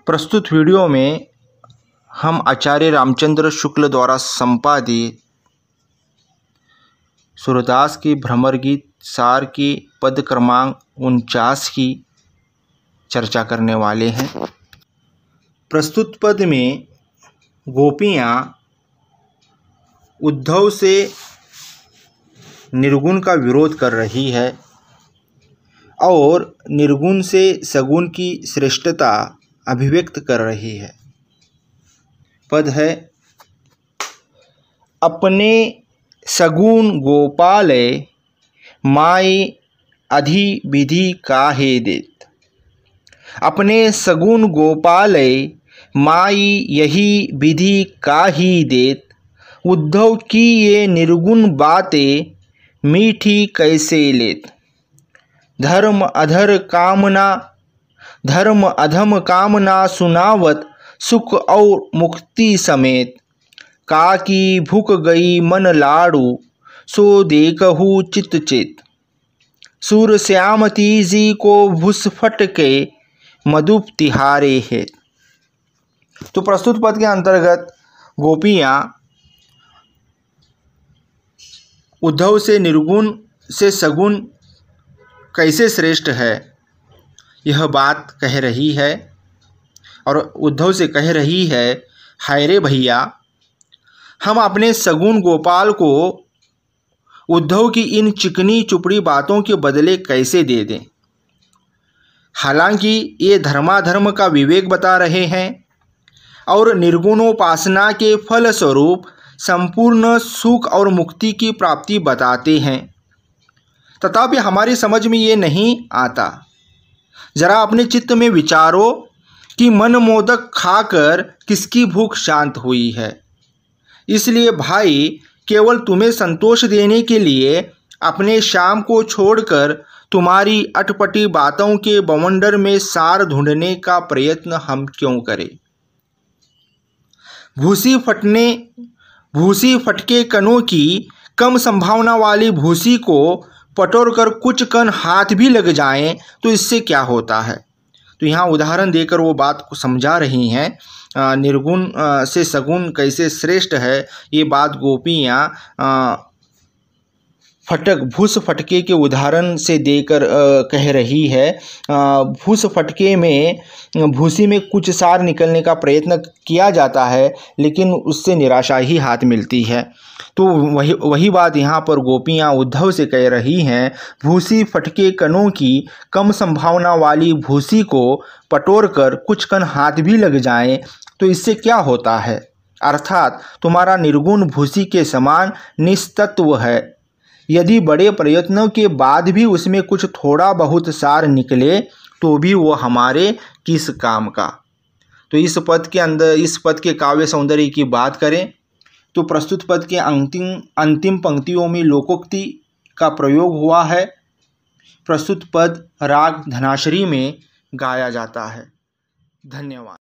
प्रस्तुत वीडियो में हम आचार्य रामचंद्र शुक्ल द्वारा संपादित सूरदास की भ्रमर गीत सार की पद क्रमांक 49 की चर्चा करने वाले हैं। प्रस्तुत पद में गोपियाँ उद्धव से निर्गुण का विरोध कर रही है और निर्गुण से सगुण की श्रेष्ठता अभिव्यक्त कर रही है। पद है, अपने सगुण गोपाले माई अधि विधि काहे देत। अपने सगुण गोपाले माई यही विधि काहि देत। उद्धव की ये निर्गुण बातें मीठी कैसे लेत। धर्म अधम कामना सुनावत सुख और मुक्ति समेत। काकी भूख गई मन लाडू सो देखहु चित चेत। सूर श्याम तीजी को भूसफट के मधुप तिहारे है। तो प्रस्तुत पद के अंतर्गत गोपियाँ उद्धव से निर्गुण से सगुण कैसे श्रेष्ठ है यह बात कह रही है और उद्धव से कह रही है, हाय रे भैया, हम अपने सगुण गोपाल को उद्धव की इन चिकनी चुपड़ी बातों के बदले कैसे दे दें। हालांकि ये धर्माधर्म का विवेक बता रहे हैं और निर्गुणोपासना के फल स्वरूप संपूर्ण सुख और मुक्ति की प्राप्ति बताते हैं, तथापि हमारी समझ में ये नहीं आता। जरा अपने चित्त में विचारो कि मन मोदक खाकर किसकी भूख शांत हुई है। इसलिए भाई, केवल तुम्हें संतोष देने के लिए अपने श्याम को छोड़कर तुम्हारी अटपटी बातों के बवंडर में सार ढूंढने का प्रयत्न हम क्यों करें। भूसी फटके कणों की कम संभावना वाली भूसी को पटोर कर कुछ कण हाथ भी लग जाएं तो इससे क्या होता है। तो यहाँ उदाहरण देकर वो बात को समझा रही हैं। निर्गुण से सगुण कैसे श्रेष्ठ है ये बात गोपियाँ भूस फटके के उदाहरण से देकर कह रही है। भूस फटके में भूसी में कुछ सार निकलने का प्रयत्न किया जाता है, लेकिन उससे निराशा ही हाथ मिलती है। तो वही बात यहाँ पर गोपियाँ उद्धव से कह रही हैं। भूसी फटके कणों की कम संभावना वाली भूसी को पटोर कर कुछ कण हाथ भी लग जाएं तो इससे क्या होता है। अर्थात तुम्हारा निर्गुण भूसी के समान निस्तत्व है। यदि बड़े प्रयत्नों के बाद भी उसमें कुछ थोड़ा बहुत सार निकले तो भी वो हमारे किस काम का। तो इस पद के काव्य सौंदर्य की बात करें तो प्रस्तुत पद के अंतिम पंक्तियों में लोकोक्ति का प्रयोग हुआ है। प्रस्तुत पद राग धनाश्री में गाया जाता है। धन्यवाद।